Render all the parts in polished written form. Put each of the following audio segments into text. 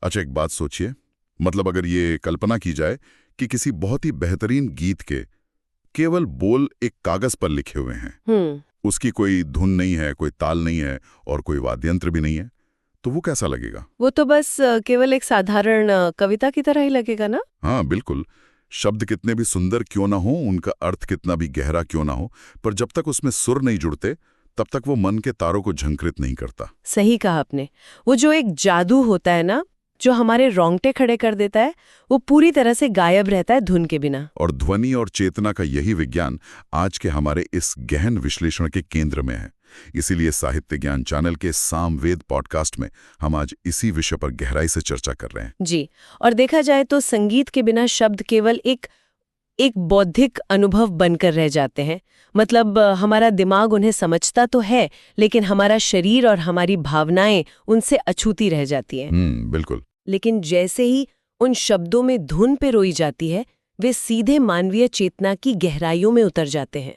अच्छा, एक बात सोचिए, मतलब अगर ये कल्पना की जाए कि किसी बहुत ही बेहतरीन गीत के केवल बोल एक कागज पर लिखे हुए हैं, उसकी कोई धुन नहीं है, कोई ताल नहीं है और कोई वाद्य यंत्र भी नहीं है, तो वो कैसा लगेगा? वो तो बस केवल एक साधारण कविता की तरह ही लगेगा ना। हाँ बिल्कुल। शब्द कितने भी सुंदर क्यों ना हो, उनका अर्थ कितना भी गहरा क्यों ना हो, पर जब तक उसमें सुर नहीं जुड़ते तब तक वो मन के तारों को झंकृत नहीं करता। सही कहा आपने। वो जो एक जादू होता है ना, जो हमारे रोंगटे खड़े कर देता है, वो पूरी तरह से गायब रहता है धुन के बिना। और ध्वनि और चेतना का यही विज्ञान आज के हमारे इस गहन विश्लेषण के केंद्र में है। इसीलिए साहित्य ज्ञान चैनल के सामवेद पॉडकास्ट में हम आज इसी विषय पर गहराई से चर्चा कर रहे हैं। जी, और देखा जाए तो संगीत के बिना शब्द केवल एक बौद्धिक अनुभव बनकर रह जाते हैं। मतलब हमारा दिमाग उन्हें समझता तो है, लेकिन हमारा शरीर और हमारी भावनाएं उनसे अछूती रह जाती हैं। बिल्कुल। लेकिन जैसे ही उन शब्दों में धुन पे रोई जाती है, वे सीधे मानवीय चेतना की गहराइयों में उतर जाते हैं।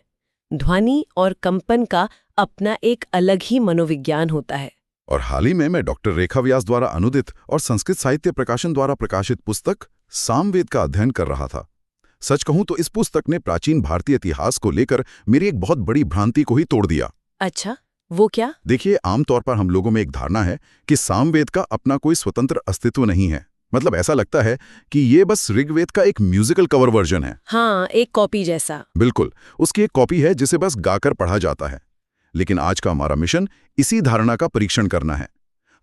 ध्वनि और कंपन का अपना एक अलग ही मनोविज्ञान होता है। और हाल ही में मैं डॉक्टर रेखा व्यास द्वारा अनुदित और संस्कृत साहित्य प्रकाशन द्वारा प्रकाशित पुस्तक सामवेद का अध्ययन कर रहा था। सच कहूं तो इस पुस्तक ने प्राचीन भारतीय इतिहास को लेकर मेरी एक बहुत बड़ी भ्रांति को ही तोड़ दिया। अच्छा, वो क्या? देखिए, आमतौर पर हम लोगों में एक धारणा है कि सामवेद का अपना कोई स्वतंत्र अस्तित्व नहीं है। मतलब ऐसा लगता है कि ये बस ऋग्वेद का एक म्यूजिकल कवर वर्जन है। हाँ, एक कॉपी जैसा। बिल्कुल, उसकी एक कॉपी है जिसे बस गाकर पढ़ा जाता है। लेकिन आज का हमारा मिशन इसी धारणा का परीक्षण करना है।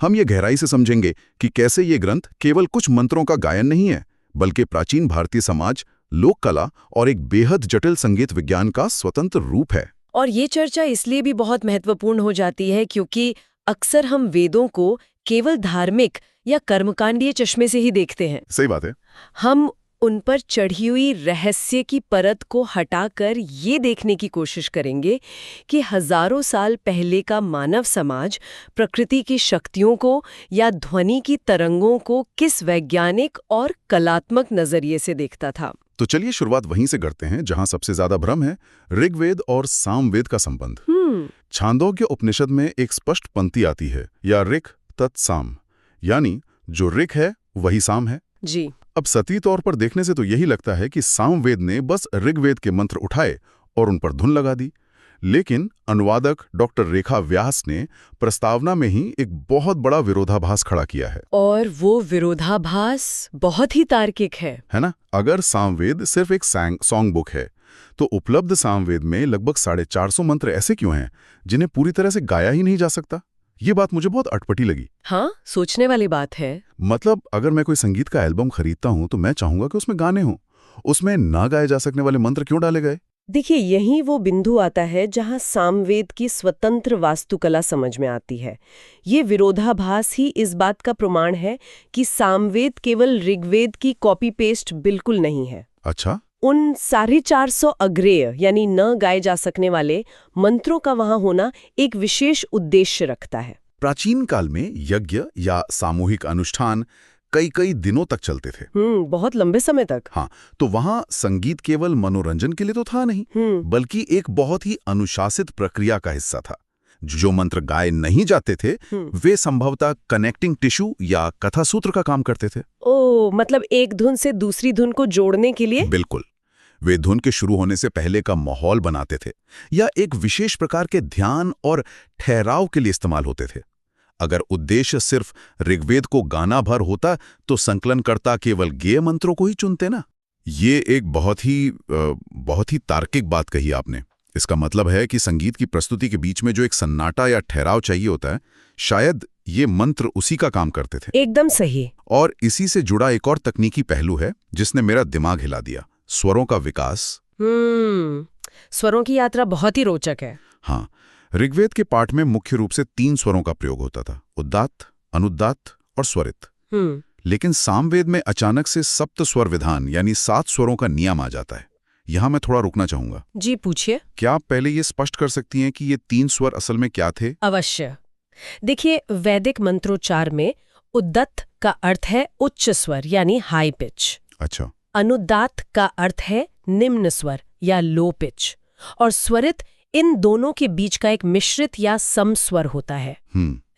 हम ये गहराई से समझेंगे कि कैसे ये ग्रंथ केवल कुछ मंत्रों का गायन नहीं है, बल्कि प्राचीन भारतीय समाज, लोक कला और एक बेहद जटिल संगीत विज्ञान का स्वतंत्र रूप है। और ये चर्चा इसलिए भी बहुत महत्वपूर्ण हो जाती है क्योंकि अक्सर हम वेदों को केवल धार्मिक या कर्मकांडीय चश्मे से ही देखते हैं। सही बात है। हम उन पर चढ़ी हुई रहस्य की परत को हटाकर ये देखने की कोशिश करेंगे कि हजारों साल पहले का मानव समाज प्रकृति की शक्तियों को या ध्वनि की तरंगों को किस वैज्ञानिक और कलात्मक नजरिए से देखता था। तो चलिए शुरुआत वहीं से करते हैं जहां सबसे ज्यादा भ्रम है, ऋग्वेद और सामवेद का संबंध। छांदोग्य उपनिषद में एक स्पष्ट पंक्ति आती है, या ऋक् तत्साम, यानी जो ऋक् है वही साम है। जी। अब सती तौर पर देखने से तो यही लगता है कि सामवेद ने बस ऋग्वेद के मंत्र उठाए और उन पर धुन लगा दी। लेकिन अनुवादक डॉक्टर रेखा व्यास ने प्रस्तावना में ही एक बहुत बड़ा विरोधाभास खड़ा किया है। और वो विरोधाभास बहुत ही तार्किक है ना? अगर सामवेद सिर्फ एक सॉन्ग बुक है, तो उपलब्ध सामवेद में लगभग 450 मंत्र ऐसे क्यों हैं जिन्हें पूरी तरह से गाया ही नहीं जा सकता? ये बात मुझे बहुत अटपटी लगी। हाँ, सोचने वाली बात है। मतलब अगर मैं कोई संगीत का एल्बम खरीदता हूं तो मैं चाहूंगा कि उसमें गाने हों। उसमें ना गाए जा सकने वाले मंत्र क्यों डाले गए? देखिए, यही वो बिंदु आता है जहां सामवेद की स्वतंत्र वास्तुकला समझ में आती है। ये विरोधाभास ही इस बात का प्रमाण है कि सामवेद केवल ऋग्वेद की कॉपी पेस्ट बिल्कुल नहीं है। अच्छा? उन 450 अग्रेय यानी न गाए जा सकने वाले मंत्रों का वहां होना एक विशेष उद्देश्य रखता है। प्राचीन काल में यज्ञ या सामूहिक अनुष्ठान कई दिनों तक चलते थे। बहुत लंबे समय तक। हाँ, तो वहाँ संगीत केवल मनोरंजन के लिए तो था नहीं, बल्कि एक बहुत ही अनुशासित प्रक्रिया का हिस्सा था। जो मंत्र गाए नहीं जाते थे वे संभवतः कनेक्टिंग टिश्यू या कथा सूत्र का काम करते थे। ओह, मतलब एक धुन से दूसरी धुन को जोड़ने के लिए? बिल्कुल। वे धुन के शुरू होने से पहले का माहौल बनाते थे या एक विशेष प्रकार के ध्यान और ठहराव के लिए इस्तेमाल होते थे। अगर उद्देश्य सिर्फ ऋग्वेद को गाना भर होता तो संकलनकर्ता केवल गेय मंत्रों को ही चुनते ना। ये एक बहुत ही तार्किक बात कही आपने। इसका मतलब है कि संगीत की प्रस्तुति के बीच में जो एक सन्नाटा या ठहराव चाहिए होता है, शायद ये मंत्र उसी का काम करते थे। एकदम सही। और इसी से जुड़ा एक और तकनीकी पहलू है जिसने मेरा दिमाग हिला दिया, स्वरों का विकास। स्वरों की यात्रा बहुत ही रोचक है। हाँ, ऋग्वेद के पाठ में मुख्य रूप से 3 स्वरों का प्रयोग होता था, उदात्त, अनुदात्त और स्वरित। लेकिन सामवेद में अचानक से सप्त स्वर विधान यानी 7 स्वरों का नियम आ जाता है। यहाँ मैं थोड़ा रुकना चाहूंगा। जी, पूछिए। क्या आप पहले ये स्पष्ट कर सकती हैं कि ये 3 स्वर असल में क्या थे? अवश्य। देखिए, वैदिक मंत्रोच्चार में उद्दत्त का अर्थ है उच्च स्वर यानी हाई पिच। अच्छा। अनुदात्त का अर्थ है निम्न स्वर या लो पिच। और स्वरित इन दोनों के बीच का एक मिश्रित या समस्वर होता है।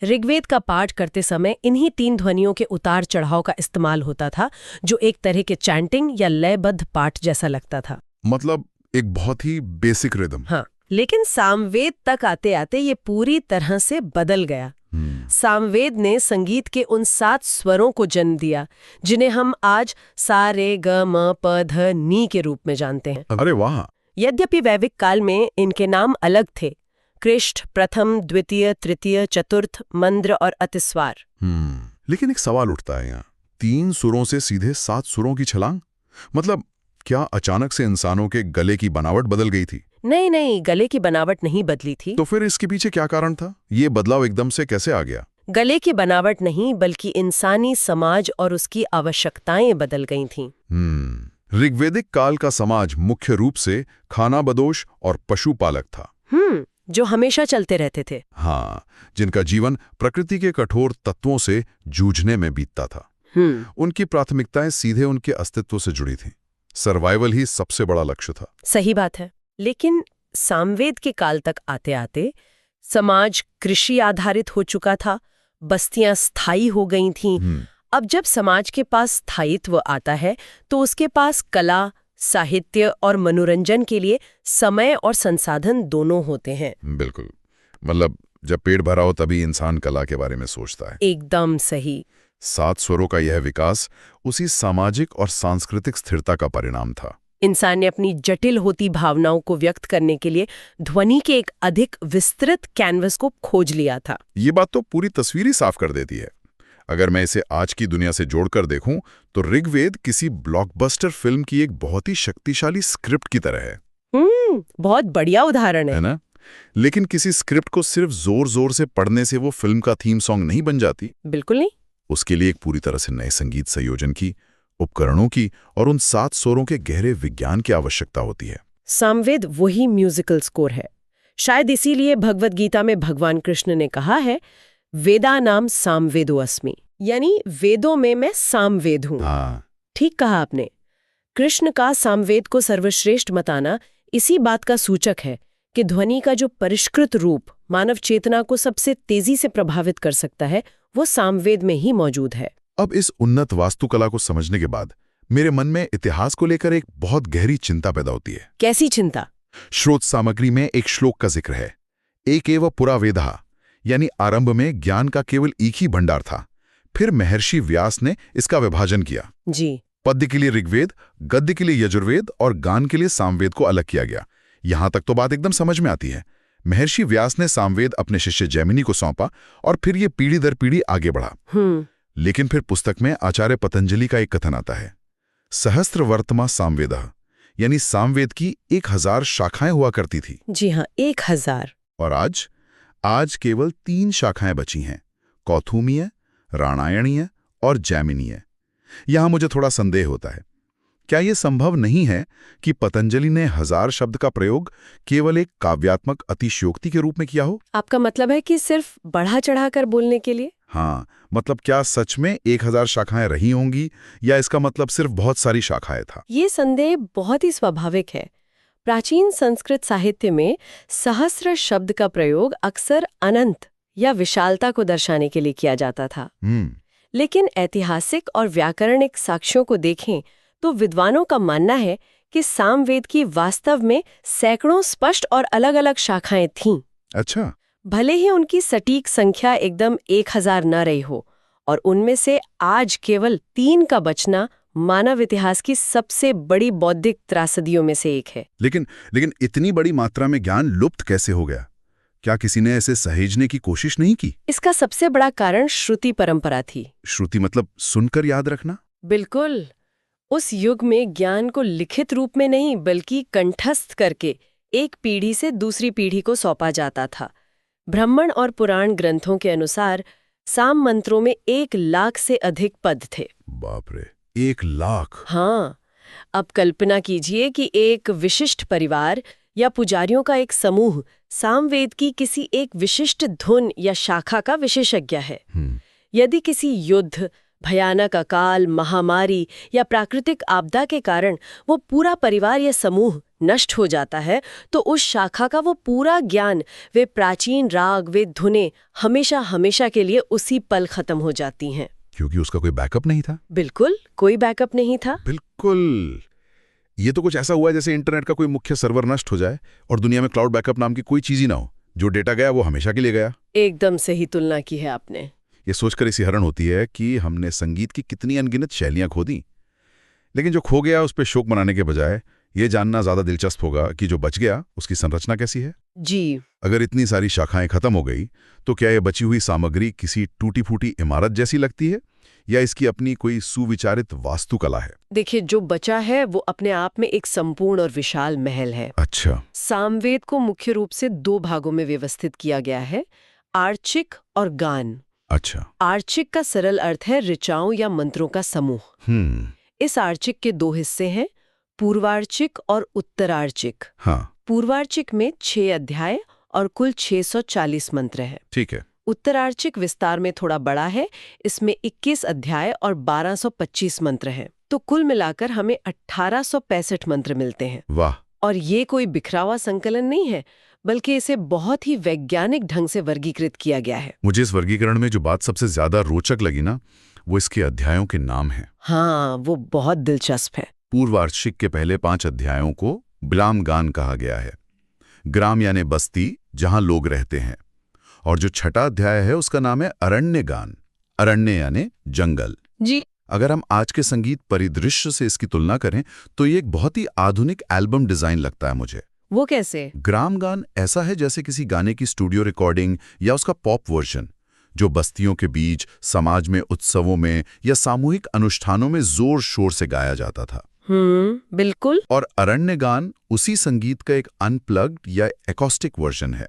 ऋग्वेद का पाठ करते समय इन्हीं 3 ध्वनियों के उतार चढ़ाव का इस्तेमाल होता था, जो एक तरह के चैंटिंग या लयबद्ध पाठ जैसा लगता था। मतलब एक बहुत ही बेसिक रिदम। हाँ, लेकिन सामवेद तक आते आते ये पूरी तरह से बदल गया। सामवेद ने संगीत के उन 7 स्वरों को जन्म दिया जिन्हें हम आज सा रे ग म प ध नी के रूप में जानते हैं। अरे वाह! यद्यपि वैदिक काल में इनके नाम अलग थे, कृष्ण, प्रथम, द्वितीय, तृतीय, चतुर्थ, मंद्र और अतिस्वार। लेकिन एक सवाल उठता है यहाँ, 3 सुरों से सीधे 7 सुरों की छलांग? मतलब क्या अचानक से इंसानों के गले की बनावट बदल गई थी? नहीं, गले की बनावट नहीं बदली थी। तो फिर इसके पीछे क्या कारण था? ये बदलाव एकदम से कैसे आ गया? गले की बनावट नहीं, बल्कि इंसानी समाज और उसकी आवश्यकताएं बदल गई थीं। ऋग्वेदिक काल का समाज मुख्य रूप से खानाबदोश और पशुपालक था। जो हमेशा चलते रहते थे। हाँ, जिनका जीवन प्रकृति के कठोर तत्वों से जूझने में बीतता था। उनकी प्राथमिकताएं सीधे उनके अस्तित्व से जुड़ी थीं। सर्वाइवल ही सबसे बड़ा लक्ष्य था। सही बात है। लेकिन सामवेद के काल तक आते आते समाज कृषि आधारित हो चुका था, बस्तियां स्थायी हो गई थीं। अब जब समाज के पास स्थायित्व आता है तो उसके पास कला, साहित्य और मनोरंजन के लिए समय और संसाधन दोनों होते हैं। बिल्कुल, मतलब जब पेट भरा हो तभी इंसान कला के बारे में सोचता है। एकदम सही। 7 स्वरों का यह विकास उसी सामाजिक और सांस्कृतिक स्थिरता का परिणाम था। इंसान ने अपनी जटिल होती भावनाओं को व्यक्त करने के लिए ध्वनि के एक अधिक विस्तृत कैनवस को खोज लिया था। ये बात तो पूरी तस्वीर ही साफ कर देती है। अगर मैं इसे आज की दुनिया से जोड़कर देखूं तो ऋग्वेद किसी ब्लॉकबस्टर फिल्म की एक बहुत ही शक्तिशाली स्क्रिप्ट की तरह है। बहुत बढ़िया उदाहरण है ना? लेकिन किसी स्क्रिप्ट को सिर्फ जोर जोर से पढ़ने से वो फिल्म का थीम सॉन्ग नहीं बन जाती। बिल्कुल नहीं। उसके लिए एक पूरी तरह से नए संगीत संयोजन की, उपकरणों की और उन 7 स्वरों के गहरे विज्ञान की आवश्यकता होती है। सामवेद वही म्यूजिकल स्कोर है। शायद इसीलिए भगवद गीता में भगवान कृष्ण ने कहा है, वेदा नाम सामवेदो अस्मि, यानी वेदों में मैं सामवेद हूं। ठीक कहा आपने। कृष्ण का सामवेद को सर्वश्रेष्ठ बताना इसी बात का सूचक है कि ध्वनि का जो परिष्कृत रूप मानव चेतना को सबसे तेजी से प्रभावित कर सकता है, वो सामवेद में ही मौजूद है। अब इस उन्नत वास्तुकला को समझने के बाद मेरे मन में इतिहास को लेकर एक बहुत गहरी चिंता पैदा होती है। कैसी चिंता? श्रोत सामग्री में एक श्लोक का जिक्र है, एकेव पुरा वेदः, यानी आरंभ में ज्ञान का केवल एक ही भंडार था। फिर महर्षि व्यास ने इसका विभाजन किया। जी। पद्य के लिए ऋग्वेद, गद्य के लिए यजुर्वेद और गान के लिए सामवेद को अलग किया गया। यहां तक तो बात एकदम समझ में आती है। महर्षि व्यास ने सामवेद अपने शिष्य जैमिनी को सौंपा और फिर ये पीढ़ी दर पीढ़ी आगे बढ़ा। लेकिन फिर पुस्तक में आचार्य पतंजलि का एक कथन आता है, सहस्त्रवर्तमा सामवेदः, यानी सामवेद की 1000 शाखाएं हुआ करती थी। जी हाँ, 1000। और आज केवल 3 शाखाएं बची हैं, कौथुमीय, रामायणीय और जैमिनीय। यहां मुझे थोड़ा संदेह होता है, क्या यह संभव नहीं है कि पतंजलि ने 1000 शब्द का प्रयोग केवल एक काव्यात्मक अतिशयोक्ति के रूप में किया हो? आपका मतलब है कि सिर्फ बढ़ा चढ़ाकर बोलने के लिए? हाँ, मतलब क्या सच में 1000 शाखाएं रही होंगी या इसका मतलब सिर्फ बहुत सारी शाखाएं था? ये संदेह बहुत ही स्वाभाविक है। प्राचीन संस्कृत साहित्य में सहस्र शब्द का प्रयोग अक्सर अनंत या विशालता को दर्शाने के लिए किया जाता था। लेकिन ऐतिहासिक और व्याकरणिक साक्ष्यों को देखें तो विद्वानों का मानना है कि सामवेद की वास्तव में सैकड़ों स्पष्ट और अलग-अलग शाखाएं थीं। अच्छा। भले ही उनकी सटीक संख्या एकदम 1000 न रही हो, और उनमें से आज केवल 3 का बचना मानव इतिहास की सबसे बड़ी बौद्धिक त्रासदियों में से एक है। लेकिन इतनी बड़ी मात्रा में ज्ञान लुप्त कैसे हो गया? क्या किसी ने ऐसे सहेजने की कोशिश नहीं की? इसका सबसे बड़ा कारण श्रुति परंपरा थी। श्रुति मतलब सुनकर याद रखना? बिल्कुल। उस युग में ज्ञान को लिखित रूप में नहीं बल्कि कंठस्थ करके एक पीढ़ी से दूसरी पीढ़ी को सौंपा जाता था। ब्राह्मण और पुराण ग्रंथों के अनुसार साम मंत्रों में 1,00,000 से अधिक पद थे। बाप रे, 1,00,000? हाँ। अब कल्पना कीजिए कि एक विशिष्ट परिवार या पुजारियों का एक समूह सामवेद की किसी एक विशिष्ट धुन या शाखा का विशेषज्ञ है। यदि किसी युद्ध, भयानक अकाल, महामारी या प्राकृतिक आपदा के कारण वो पूरा परिवार या समूह नष्ट हो जाता है, तो उस शाखा का वो पूरा ज्ञान, वे प्राचीन राग, वे धुनें हमेशा हमेशा के लिए उसी पल खत्म हो जाती हैं। क्योंकि उसका कोई बैकअप नहीं था। बिल्कुल, कोई बैकअप नहीं था। बिल्कुल। ये तो कुछ ऐसा हुआ है जैसे इंटरनेट का कोई मुख्य सर्वर नष्ट हो जाए और दुनिया में क्लाउड बैकअप नाम की कोई चीज ही ना हो। जो डेटा गया वो हमेशा के लिए गया। एकदम सही तुलना की है आपने। ये सोचकर इसी हैरान होती है कि हमने संगीत की कितनी अनगिनत शैलियां खो दी। लेकिन जो खो गया उस पर शोक मनाने के बजाय ये जानना ज्यादा दिलचस्प होगा कि जो बच गया उसकी संरचना कैसी है। जी। अगर इतनी सारी शाखाएं खत्म हो गई तो क्या ये बची हुई सामग्री किसी टूटी फूटी इमारत जैसी लगती है या इसकी अपनी कोई सुविचारित वास्तुकला है? देखिए, जो बचा है वो अपने आप में एक संपूर्ण और विशाल महल है। अच्छा। सामवेद को मुख्य रूप से 2 भागों में व्यवस्थित किया गया है, आर्चिक और गान। अच्छा। आर्चिक का सरल अर्थ है ऋचाओं या मंत्रों का समूह। इस आर्चिक के 2 हिस्से हैं, पूर्वार्चिक और उत्तरार्चिक। हाँ। पूर्वार्चिक में 6 अध्याय और कुल 640 मंत्र हैं। ठीक है। उत्तरार्चिक विस्तार में थोड़ा बड़ा है, इसमें 21 अध्याय और 1225 मंत्र हैं। तो कुल मिलाकर हमें 1865 मंत्र मिलते हैं। वाह। और ये कोई बिखरा हुआ संकलन नहीं है, बल्कि इसे बहुत ही वैज्ञानिक ढंग से वर्गीकृत किया गया है। मुझे इस वर्गीकरण में जो बात सबसे ज्यादा रोचक लगी ना, वो इसके अध्यायों के नाम हैं। हाँ, वो बहुत दिलचस्प है। पूर्वार्चिक के पहले 5 अध्यायों को ग्राम गान कहा गया है। ग्राम यानी बस्ती, जहां लोग रहते हैं। और जो 6ठा अध्याय है उसका नाम है अरण्य गान। अरण्य यानी जंगल। जी। अगर हम आज के संगीत परिदृश्य से इसकी तुलना करें तो ये एक बहुत ही आधुनिक एल्बम डिजाइन लगता है मुझे। वो कैसे? ग्राम गान ऐसा है जैसे किसी गाने की स्टूडियो रिकॉर्डिंग या उसका पॉप वर्जन, जो बस्तियों के बीच, समाज में, उत्सवों में या सामूहिक अनुष्ठानों में जोर शोर से गाया जाता था। बिल्कुल। और अरण्य गान उसी संगीत का एक अनप्लग्ड या एकॉस्टिक वर्जन है,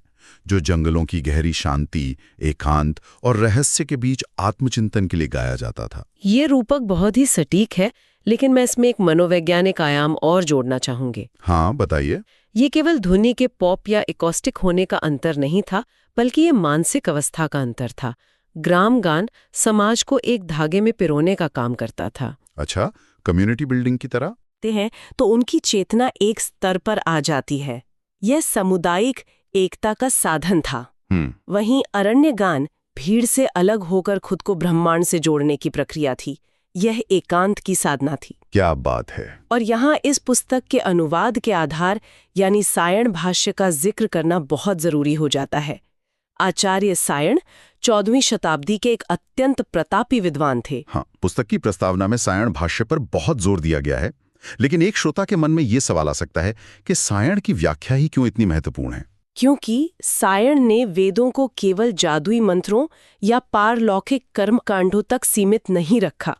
जो जंगलों की गहरी शांति, एकांत और रहस्य के बीच आत्मचिंतन के लिए गाया जाता था। ये रूपक बहुत ही सटीक है, लेकिन मैं इसमें एक मनोवैज्ञानिक आयाम और जोड़ना चाहूंगी। हाँ, बताइए। ये केवल ध्वनि के पॉप या एकॉस्टिक होने का अंतर नहीं था, बल्कि ये मानसिक अवस्था का अंतर था। ग्राम गान समाज को एक धागे में पिरोने का काम करता था। अच्छा, कम्युनिटी बिल्डिंग की तरह? हैं तो उनकी चेतना एक स्तर पर आ जाती है। यह सामुदायिक एकता का साधन था। वहीं अरण्य गान भीड़ से अलग होकर खुद को ब्रह्मांड से जोड़ने की प्रक्रिया थी। यह एकांत की साधना थी। क्या बात है। और यहाँ इस पुस्तक के अनुवाद के आधार यानी सायण भाष्य का जिक्र करना बहुत जरूरी हो जाता है। आचार्य सायण 14वीं शताब्दी के एक अत्यंत प्रतापी विद्वान थे। हाँ, पुस्तक की प्रस्तावना में सायण भाष्य पर बहुत जोर दिया गया है। लेकिन एक श्रोता के मन में ये सवाल आ सकता है कि सायण की व्याख्या ही क्यों इतनी महत्वपूर्ण है? क्योंकि सायण ने वेदों को केवल जादुई मंत्रों या पारलौकिक कर्मकांडों तक सीमित नहीं रखा।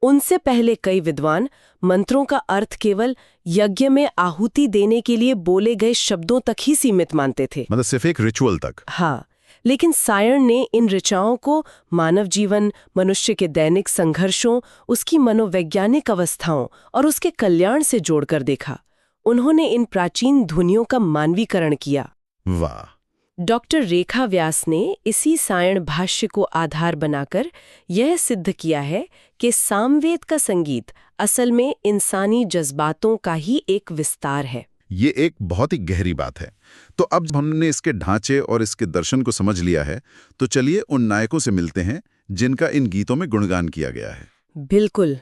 उनसे पहले कई विद्वान मंत्रों का अर्थ केवल यज्ञ में आहुति देने के लिए बोले गए शब्दों तक ही सीमित मानते थे, मतलब सिर्फ एक रिचुअल तक। हाँ, लेकिन सायण ने इन ऋचाओं को मानव जीवन, मनुष्य के दैनिक संघर्षों, उसकी मनोवैज्ञानिक अवस्थाओं और उसके कल्याण से जोड़कर देखा। उन्होंने इन प्राचीन ध्वनियों का मानवीकरण किया। वाह। डॉक्टर रेखा व्यास ने इसी सायण भाष्य को आधार बनाकर यह सिद्ध किया है कि सामवेद का संगीत असल में इंसानी जज्बातों का ही एक विस्तार है। ये एक बहुत ही गहरी बात है। तो अब हमने इसके ढांचे और इसके दर्शन को समझ लिया है, तो चलिए उन नायकों से मिलते हैं जिनका इन गीतों में गुणगान किया गया है। बिल्कुल।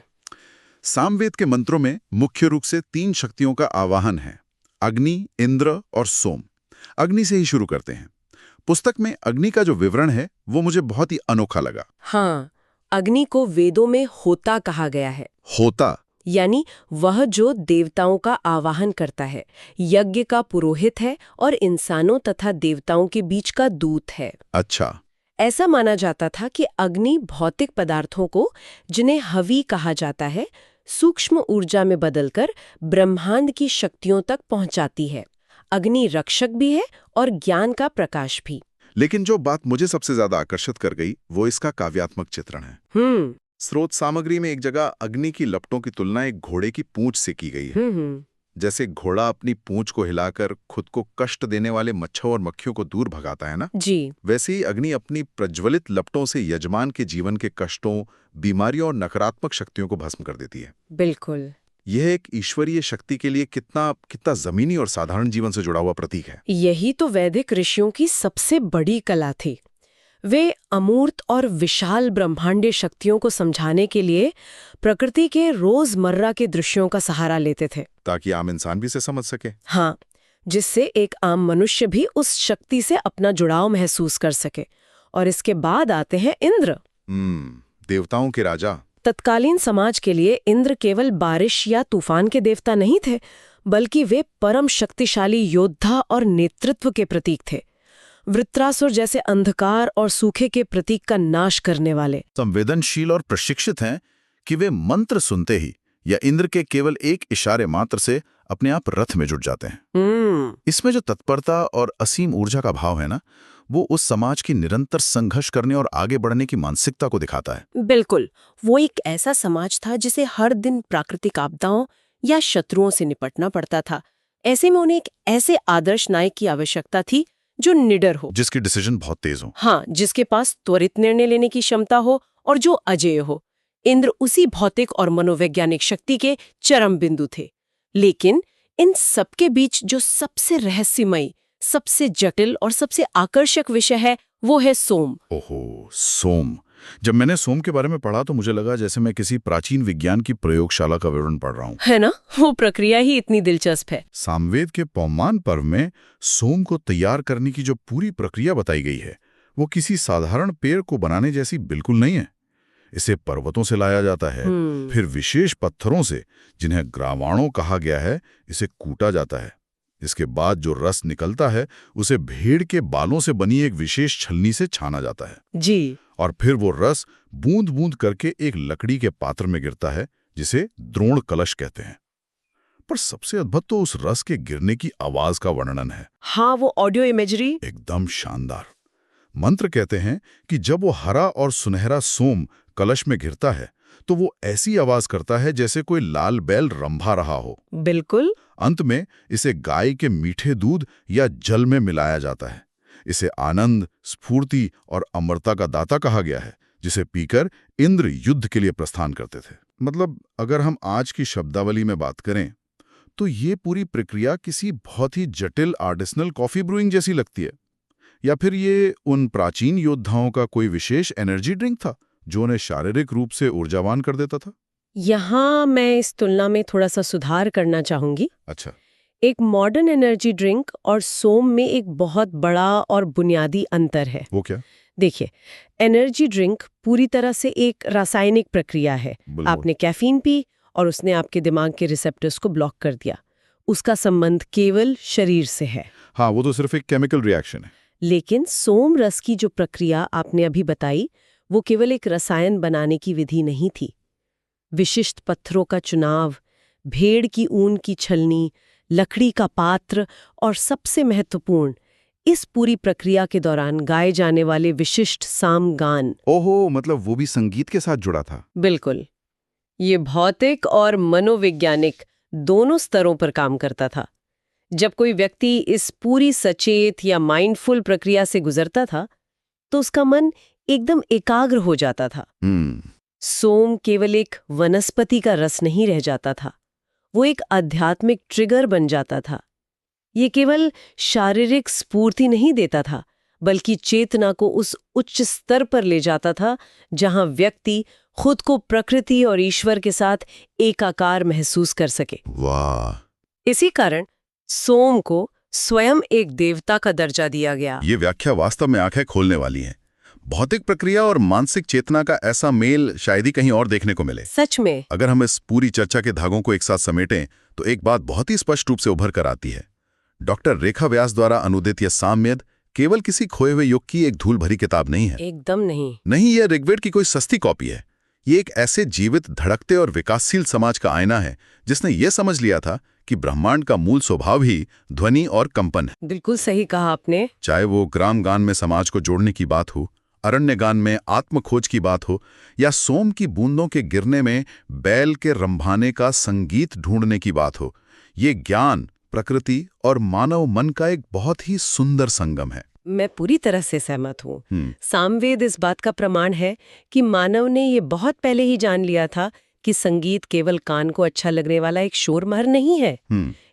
सामवेद के मंत्रों में मुख्य रूप से 3 शक्तियों का आवाहन है, अग्नि, इंद्र और सोम। अग्नि से ही शुरू करते हैं। पुस्तक में अग्नि का जो विवरण है वो मुझे बहुत ही अनोखा लगा। हाँ, अग्नि को वेदों में होता कहा गया है। होता यानी वह जो देवताओं का आवाहन करता है, यज्ञ का पुरोहित है और इंसानों तथा देवताओं के बीच का दूत है। अच्छा। ऐसा माना जाता था कि अग्नि भौतिक पदार्थों को, जिन्हें हवि कहा जाता है, सूक्ष्म ऊर्जा में बदलकर ब्रह्मांड की शक्तियों तक पहुंचाती है। अग्नि रक्षक भी है और ज्ञान का प्रकाश भी। लेकिन जो बात मुझे सबसे ज्यादा आकर्षित कर गई वो इसका काव्यात्मक चित्रण है। स्रोत सामग्री में एक जगह अग्नि की लपटों की तुलना एक घोड़े की पूंछ से की गई है। जैसे घोड़ा अपनी पूंछ को हिलाकर खुद को कष्ट देने वाले मच्छर और मक्खियों को दूर भगाता है ना, जी वैसे ही अग्नि अपनी प्रज्वलित लपटों से यजमान के जीवन के कष्टों, बीमारियों और नकारात्मक शक्तियों को भस्म कर देती है। बिल्कुल। यह एक ईश्वरीय शक्ति के लिए कितना कितना जमीनी और साधारण जीवन से जुड़ा हुआ प्रतीक है। यही तो वैदिक ऋषियों की सबसे बड़ी कला थी। वे अमूर्त और विशाल ब्रह्मांडीय शक्तियों को समझाने के लिए प्रकृति के रोजमर्रा के दृश्यों का सहारा लेते थे, ताकि आम इंसान भी इसे समझ सके। हाँ, जिससे एक आम मनुष्य भी उस शक्ति से अपना जुड़ाव महसूस कर सके। और इसके बाद आते हैं इंद्र। देवताओं के राजा। तत्कालीन समाज के लिए इंद्र केवल बारिश या तूफान के देवता नहीं थे, बल्कि वे परम शक्तिशाली योद्धा और नेतृत्व के प्रतीक थे। वृत्रासुर जैसे अंधकार और सूखे के प्रतीक का नाश करने वाले। संवेदनशील और प्रशिक्षित हैं कि वे मंत्र सुनते ही या इंद्र के केवल एक इशारे मात्र से अपने आप रथ में जुट जाते हैं। इसमें जो तत्परता और असीम ऊर्जा का भाव है ना, वो उस समाज की निरंतर संघर्ष करने और आगे बढ़ने की मानसिकता को दिखाता है। बिल्कुल, वो एक ऐसा समाज था जिसे हर दिन प्राकृतिक आपदाओं या शत्रुओं से निपटना पड़ता था। ऐसे में उन्हें एक ऐसे आदर्श नायक की आवश्यकता थी जो निडर हो, जिसकी डिसीजन बहुत तेज हो। हाँ, जिसके पास त्वरित निर्णय लेने की क्षमता हो और जो अजेय हो। इंद्र उसी भौतिक और मनोवैज्ञानिक शक्ति के चरम बिंदु थे। लेकिन इन सबके बीच जो सबसे रहस्यमयी, सबसे जटिल और सबसे आकर्षक विषय है, वो है सोम। ओहो, सोम। जब मैंने सोम के बारे में पढ़ा तो मुझे लगा जैसे मैं किसी प्राचीन विज्ञान की प्रयोगशाला का विवरण पढ़ रहा हूँ। है ना, वो प्रक्रिया ही इतनी दिलचस्प है। सामवेद के पौमान पर्व में सोम को तैयार करने की जो पूरी प्रक्रिया बताई गई है, वो किसी साधारण पेड़ को बनाने जैसी बिल्कुल नहीं है। इसे पर्वतों से लाया जाता है, फिर विशेष पत्थरों से, जिन्हें ग्रावाणों कहा गया है, इसे कूटा जाता है। इसके बाद जो रस निकलता है उसे भेड़ के बालों से बनी एक विशेष छलनी से छाना जाता है जी। और फिर वो रस बूंद बूंद करके एक लकड़ी के पात्र में गिरता है, जिसे द्रोण कलश कहते हैं। पर सबसे अद्भुत तो उस रस के गिरने की आवाज का वर्णन है। हाँ, वो ऑडियो इमेजरी एकदम शानदार। मंत्र कहते हैं कि जब वो हरा और सुनहरा सोम कलश में गिरता है तो वो ऐसी आवाज करता है जैसे कोई लाल बैल रंभा रहा हो। बिल्कुल। अंत में इसे गाय के मीठे दूध या जल में मिलाया जाता है। इसे आनंद, स्फूर्ति और अमरता का दाता कहा गया है, जिसे पीकर इंद्र युद्ध के लिए प्रस्थान करते थे। मतलब अगर हम आज की शब्दावली में बात करें तो ये पूरी प्रक्रिया किसी बहुत ही जटिल आर्टिसनल कॉफी ब्रूइंग जैसी लगती है। या फिर ये उन प्राचीन योद्धाओं का कोई विशेष एनर्जी ड्रिंक था जो उन्हें शारीरिक रूप से ऊर्जावान कर देता था। यहाँ मैं इस तुलना में थोड़ा सा सुधार करना चाहूंगी। अच्छा। एक मॉडर्न एनर्जी ड्रिंक और सोम में एक बहुत बड़ा और बुनियादी अंतर है। वो क्या? देखिए, एनर्जी ड्रिंक पूरी तरह से एक रासायनिक प्रक्रिया है। आपने कैफीन पी और उसने आपके दिमाग के रिसेप्टर्स को ब्लॉक कर दिया। उसका संबंध केवल शरीर से है। हाँ, वो तो सिर्फ एक केमिकल रिएक्शन है। लेकिन सोम रस की जो प्रक्रिया आपने अभी बताई, वो केवल एक रसायन बनाने की विधि नहीं थी। विशिष्ट पत्थरों का चुनाव, भेड़ की ऊन की छलनी, लकड़ी का पात्र और सबसे महत्वपूर्ण, इस पूरी प्रक्रिया के दौरान गाए जाने वाले विशिष्ट सामगान। ओहो, मतलब वो भी संगीत के साथ जुड़ा था। बिल्कुल। ये भौतिक और मनोवैज्ञानिक दोनों स्तरों पर काम करता था। जब कोई व्यक्ति इस पूरी सचेत या माइंडफुल प्रक्रिया से गुजरता था तो उसका मन एकदम एकाग्र हो जाता था। सोम केवल एक वनस्पति का रस नहीं रह जाता था, वो एक आध्यात्मिक ट्रिगर बन जाता था। ये केवल शारीरिक स्फूर्ति नहीं देता था, बल्कि चेतना को उस उच्च स्तर पर ले जाता था जहां व्यक्ति खुद को प्रकृति और ईश्वर के साथ एकाकार महसूस कर सके। वाह! इसी कारण सोम को स्वयं एक देवता का दर्जा दिया गया। ये व्याख्या वास्तव में आंखें खोलने वाली है। भौतिक प्रक्रिया और मानसिक चेतना का ऐसा मेल शायद ही कहीं और देखने को मिले। सच में। अगर हम इस पूरी चर्चा के धागों को एक साथ समेटें तो एक बात बहुत ही स्पष्ट रूप से उभर कर आती है। डॉक्टर रेखा व्यास द्वारा अनुदित यह सामवेद केवल किसी खोए हुए युग की एक धूल भरी किताब नहीं है। एकदम नहीं। नहीं, यह ऋग्वेद की कोई सस्ती कॉपी है। ये एक ऐसे जीवित, धड़कते और विकासशील समाज का आईना है जिसने यह समझ लिया था कि ब्रह्मांड का मूल स्वभाव ही ध्वनि और कंपन है। बिल्कुल सही कहा आपने। चाहे वो ग्राम गान में समाज को जोड़ने की बात हो, अरण्य गान में आत्मखोज की बात हो, या सोम की बूंदों के गिरने में बैल के रंभाने का संगीत ढूंढने की बात हो, ये ज्ञान, प्रकृति और मानव मन का एक बहुत ही सुंदर संगम है। मैं पूरी तरह से सहमत हूँ। सामवेद इस बात का प्रमाण है कि मानव ने ये बहुत पहले ही जान लिया था कि संगीत केवल कान को अच्छा लगने वाला एक शोरमहर नहीं है।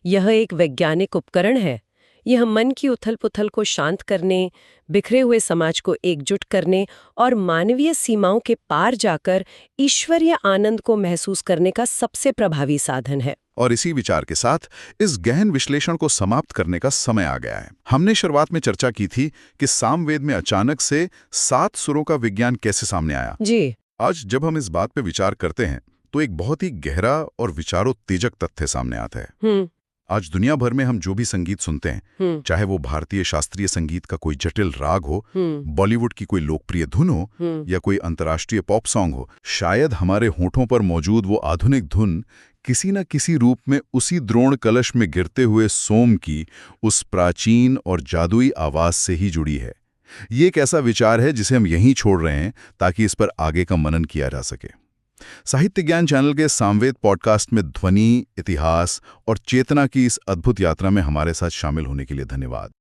यह एक वैज्ञानिक उपकरण है। यह मन की उथल-पुथल को शांत करने, बिखरे हुए समाज को एकजुट करने और मानवीय सीमाओं के पार जाकर ईश्वरीय आनंद को महसूस करने का सबसे प्रभावी साधन है। और इसी विचार के साथ इस गहन विश्लेषण को समाप्त करने का समय आ गया है। हमने शुरुआत में चर्चा की थी कि सामवेद में अचानक से 7 सुरों का विज्ञान कैसे सामने आया। जी। आज जब हम इस बात पे विचार करते हैं तो एक बहुत ही गहरा और विचारोत्तेजक तथ्य सामने आता है। आज दुनिया भर में हम जो भी संगीत सुनते हैं, चाहे वो भारतीय शास्त्रीय संगीत का कोई जटिल राग हो, बॉलीवुड की कोई लोकप्रिय धुन हो या कोई अंतर्राष्ट्रीय पॉप सॉन्ग हो, शायद हमारे होठों पर मौजूद वो आधुनिक धुन किसी न किसी रूप में उसी द्रोण कलश में गिरते हुए सोम की उस प्राचीन और जादुई आवाज से ही जुड़ी है। ये एक ऐसा विचार है जिसे हम यहीं छोड़ रहे हैं ताकि इस पर आगे का मनन किया जा सके। साहित्य ज्ञान चैनल के सामवेद पॉडकास्ट में ध्वनि, इतिहास और चेतना की इस अद्भुत यात्रा में हमारे साथ शामिल होने के लिए धन्यवाद।